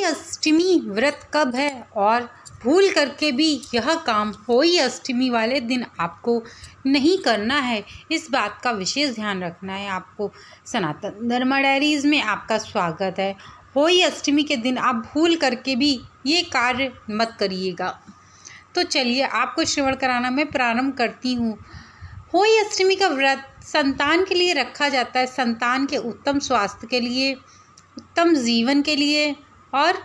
अष्टमी व्रत कब है और भूल करके भी यह काम होली अष्टमी वाले दिन आपको नहीं करना है, इस बात का विशेष ध्यान रखना है आपको। सनातन धर्म डायरीज में आपका स्वागत है। होली अष्टमी के दिन आप भूल करके भी ये कार्य मत करिएगा। तो चलिए आपको श्रवण कराना मैं प्रारंभ करती हूँ। होली अष्टमी का व्रत संतान के लिए रखा जाता है, संतान के उत्तम स्वास्थ्य के लिए, उत्तम जीवन के लिए और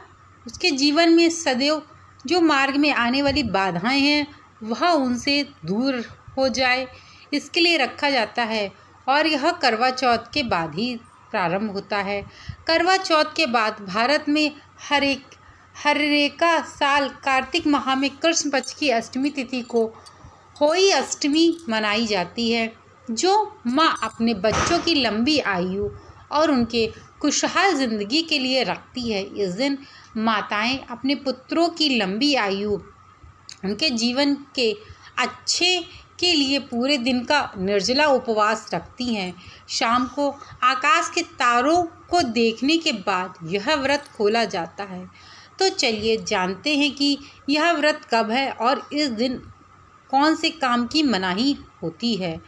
उसके जीवन में सदैव जो मार्ग में आने वाली बाधाएं हैं वह उनसे दूर हो जाए, इसके लिए रखा जाता है। और यह करवा चौथ के बाद ही प्रारंभ होता है। करवा चौथ के बाद भारत में हर एका साल कार्तिक माह में कृष्ण पक्ष की अष्टमी तिथि को होली अष्टमी मनाई जाती है, जो माँ अपने बच्चों की लंबी आयु और उनके खुशहाल ज़िंदगी के लिए रखती है। इस दिन माताएं अपने पुत्रों की लंबी आयु, उनके जीवन के अच्छे के लिए पूरे दिन का निर्जला उपवास रखती हैं। शाम को आकाश के तारों को देखने के बाद यह व्रत खोला जाता है। तो चलिए जानते हैं कि यह व्रत कब है और इस दिन कौन से काम की मनाही होती है।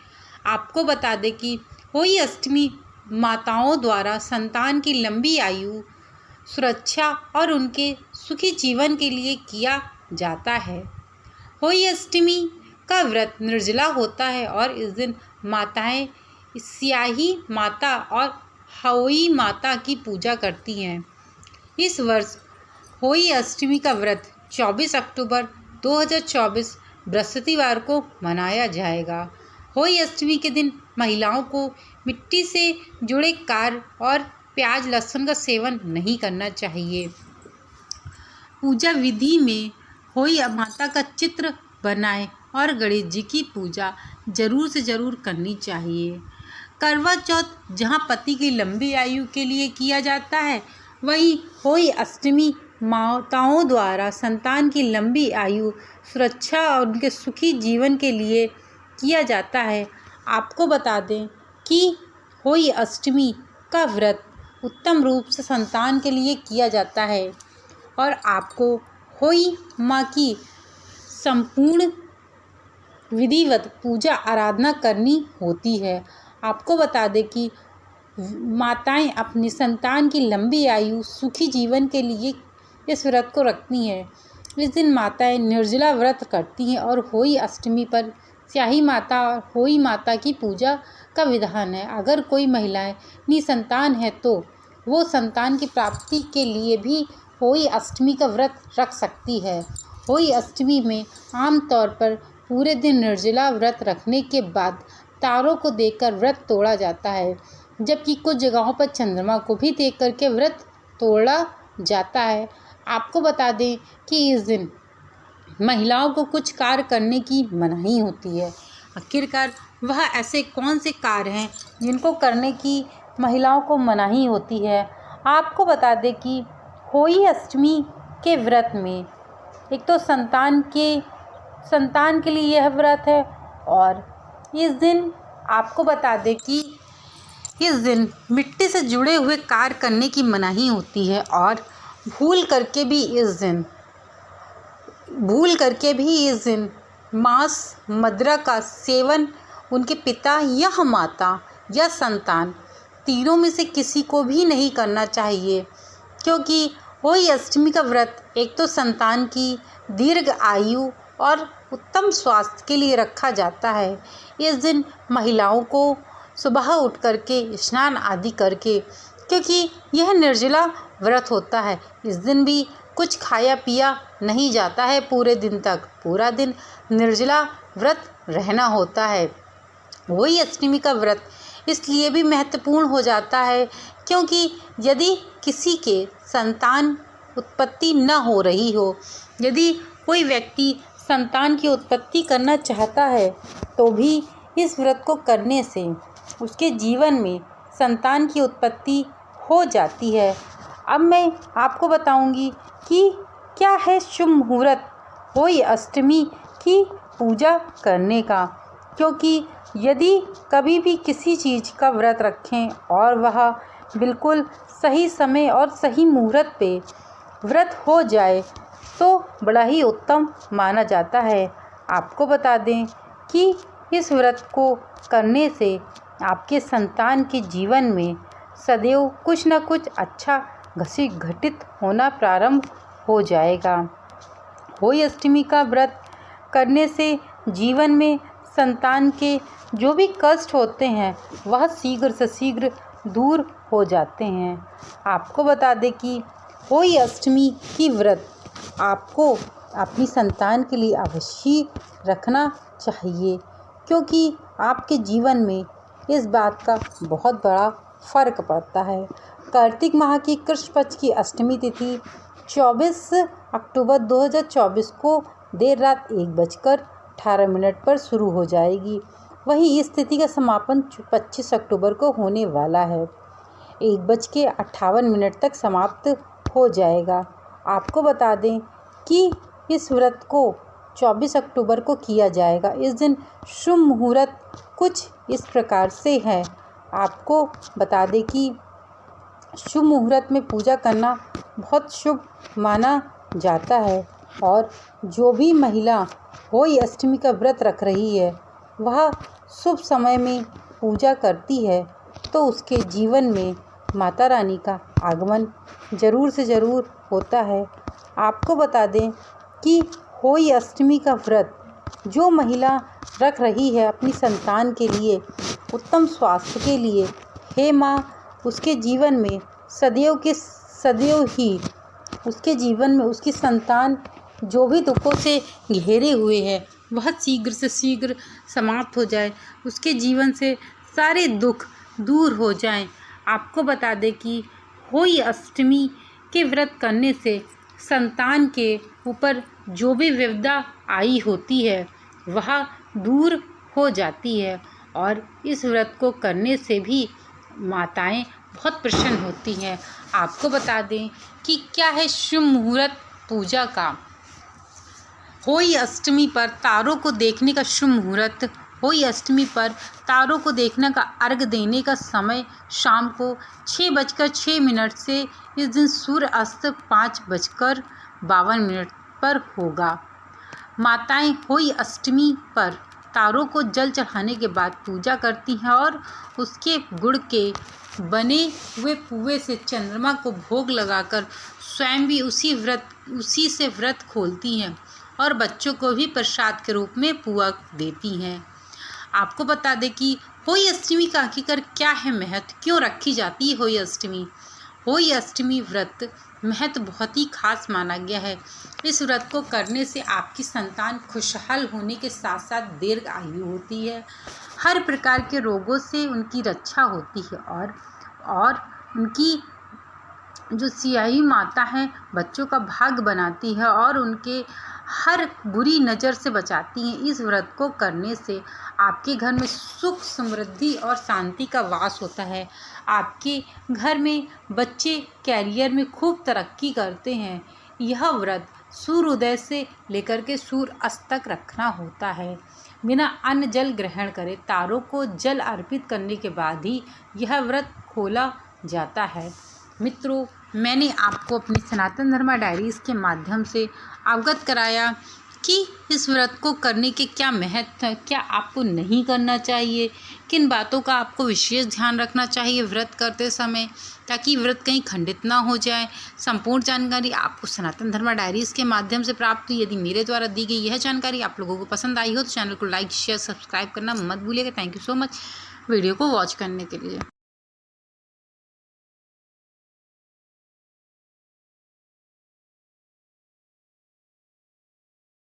आपको बता दें कि होली अष्टमी माताओं द्वारा संतान की लंबी आयु, सुरक्षा और उनके सुखी जीवन के लिए किया जाता है। होली अष्टमी का व्रत निर्जला होता है और इस दिन माताएं स्याही माता और होली माता की पूजा करती हैं। इस वर्ष होली अष्टमी का व्रत 24 अक्टूबर 2024 बृहस्पतिवार को मनाया जाएगा। होली अष्टमी के दिन महिलाओं को मिट्टी से जुड़े कार्य और प्याज लहसुन का सेवन नहीं करना चाहिए। पूजा विधि में होली माता का चित्र बनाएं और गणेश जी की पूजा जरूर से जरूर करनी चाहिए। करवा चौथ जहां पति की लंबी आयु के लिए किया जाता है, वहीं होली अष्टमी माताओं द्वारा संतान की लंबी आयु, सुरक्षा और उनके सुखी जीवन के लिए किया जाता है। आपको बता दें कि होली अष्टमी का व्रत उत्तम रूप से संतान के लिए किया जाता है और आपको होली माँ की संपूर्ण विधिवत पूजा आराधना करनी होती है। आपको बता दें कि माताएं अपनी संतान की लंबी आयु, सुखी जीवन के लिए इस व्रत को रखती हैं। इस दिन माताएं निर्जला व्रत करती हैं और होली अष्टमी पर स्याही माता और होली माता की पूजा का विधान है। अगर कोई महिलाएं निसंतान है तो वो संतान की प्राप्ति के लिए भी होली अष्टमी का व्रत रख सकती है। होली अष्टमी में आमतौर पर पूरे दिन निर्जला व्रत रखने के बाद तारों को देखकर व्रत तोड़ा जाता है, जबकि कुछ जगहों पर चंद्रमा को भी देख करके व्रत तोड़ा जाता है। आपको बता दें कि इस दिन महिलाओं को कुछ कार्य करने की मनाही होती है। आखिरकार वह ऐसे कौन से कार्य हैं जिनको करने की महिलाओं को मनाही होती है। आपको बता दें कि होली अष्टमी के व्रत में एक तो संतान के लिए यह व्रत है और इस दिन आपको बता दें कि इस दिन मिट्टी से जुड़े हुए कार्य करने की मनाही होती है और भूल करके भी इस दिन मांस मदिरा का सेवन उनके पिता या माता या संतान तीनों में से किसी को भी नहीं करना चाहिए, क्योंकि होली अष्टमी का व्रत एक तो संतान की दीर्घ आयु और उत्तम स्वास्थ्य के लिए रखा जाता है। इस दिन महिलाओं को सुबह उठ करके स्नान आदि करके, क्योंकि यह निर्जला व्रत होता है, इस दिन भी कुछ खाया पिया नहीं जाता है पूरे दिन तक, पूरा दिन निर्जला व्रत रहना होता है। होली अष्टमी का व्रत इसलिए भी महत्वपूर्ण हो जाता है क्योंकि यदि किसी के संतान उत्पत्ति न हो रही हो, यदि कोई व्यक्ति संतान की उत्पत्ति करना चाहता है तो भी इस व्रत को करने से उसके जीवन में संतान की उत्पत्ति हो जाती है। अब मैं आपको बताऊंगी कि क्या है शुभ मुहूर्त होली अष्टमी की पूजा करने का, क्योंकि यदि कभी भी किसी चीज़ का व्रत रखें और वह बिल्कुल सही समय और सही मुहूर्त पे व्रत हो जाए तो बड़ा ही उत्तम माना जाता है। आपको बता दें कि इस व्रत को करने से आपके संतान के जीवन में सदैव कुछ न कुछ अच्छा घटित होना प्रारंभ हो जाएगा। होली अष्टमी का व्रत करने से जीवन में संतान के जो भी कष्ट होते हैं वह शीघ्र से शीघ्र दूर हो जाते हैं। आपको बता दें कि होली अष्टमी की व्रत आपको अपनी संतान के लिए अवश्य रखना चाहिए, क्योंकि आपके जीवन में इस बात का बहुत बड़ा फर्क पड़ता है। कार्तिक माह की कृष्ण पक्ष की अष्टमी तिथि 24 अक्टूबर 2024 को देर रात 1:18 पर शुरू हो जाएगी। वहीं इस तिथि का समापन 25 अक्टूबर को होने वाला है। 1:58 तक समाप्त हो जाएगा। आपको बता दें कि इस व्रत को 24 अक्टूबर को किया जाएगा। इस दिन शुभ मुहूर्त कुछ इस प्रकार से है। आपको बता दें कि शुभ मुहूर्त में पूजा करना बहुत शुभ माना जाता है, और जो भी महिला होली अष्टमी का व्रत रख रही है वह शुभ समय में पूजा करती है तो उसके जीवन में माता रानी का आगमन ज़रूर से ज़रूर होता है। आपको बता दें कि होली अष्टमी का व्रत जो महिला रख रही है अपनी संतान के लिए, उत्तम स्वास्थ्य के लिए, हे माँ उसके जीवन में सदैव के सदैव ही उसके जीवन में उसकी संतान जो भी दुखों से घेरे हुए है वह शीघ्र से शीघ्र समाप्त हो जाए, उसके जीवन से सारे दुख दूर हो जाएं। आपको बता दें कि होली अष्टमी के व्रत करने से संतान के ऊपर जो भी विपदा आई होती है वह दूर हो जाती है, और इस व्रत को करने से भी माताएं बहुत प्रसन्न होती हैं। आपको बता दें कि क्या है शुभ मुहूर्त पूजा का। होली अष्टमी पर तारों को देखने का शुभ मुहूर्त। होली अष्टमी पर तारों को देखने का अर्घ देने का समय शाम को 6:06 से इस दिन सूर्य अस्त 5:52 पर होगा। माताएं होली अष्टमी पर तारों को जल चढ़ाने के बाद पूजा करती हैं और उसके गुड़ के बने हुए पुए से चंद्रमा को भोग लगाकर स्वयं भी उसी से व्रत खोलती हैं और बच्चों को भी प्रसाद के रूप में पुआ देती हैं। आपको बता दें कि होली अष्टमी का आखिरकार क्या है महत्व, क्यों रखी जाती है होली अष्टमी। होली अष्टमी व्रत महत्व बहुत ही खास माना गया है। इस व्रत को करने से आपकी संतान खुशहाल होने के साथ साथ दीर्घ आयु होती है, हर प्रकार के रोगों से उनकी रक्षा होती है, और उनकी जो सियाही माता है बच्चों का भाग्य बनाती है और उनके हर बुरी नज़र से बचाती हैं। इस व्रत को करने से आपके घर में सुख समृद्धि और शांति का वास होता है। आपके घर में बच्चे कैरियर में खूब तरक्की करते हैं। यह व्रत सूर्योदय से लेकर के सूर्य अस्त तक रखना होता है। बिना अन्न जल ग्रहण करे तारों को जल अर्पित करने के बाद ही यह व्रत खोला जाता है। मित्रों, मैंने आपको अपनी सनातन धर्मा डायरीज़ के माध्यम से अवगत कराया कि इस व्रत को करने के क्या महत्व है, क्या आपको नहीं करना चाहिए, किन बातों का आपको विशेष ध्यान रखना चाहिए व्रत करते समय, ताकि व्रत कहीं खंडित ना हो जाए। संपूर्ण जानकारी आपको सनातन धर्मा डायरीज़ के माध्यम से प्राप्त हुई। यदि मेरे द्वारा दी गई यह जानकारी आप लोगों को पसंद आई हो तो चैनल को लाइक शेयर सब्सक्राइब करना मत भूलिएगा। Thank you so much video को वॉच करने के लिए।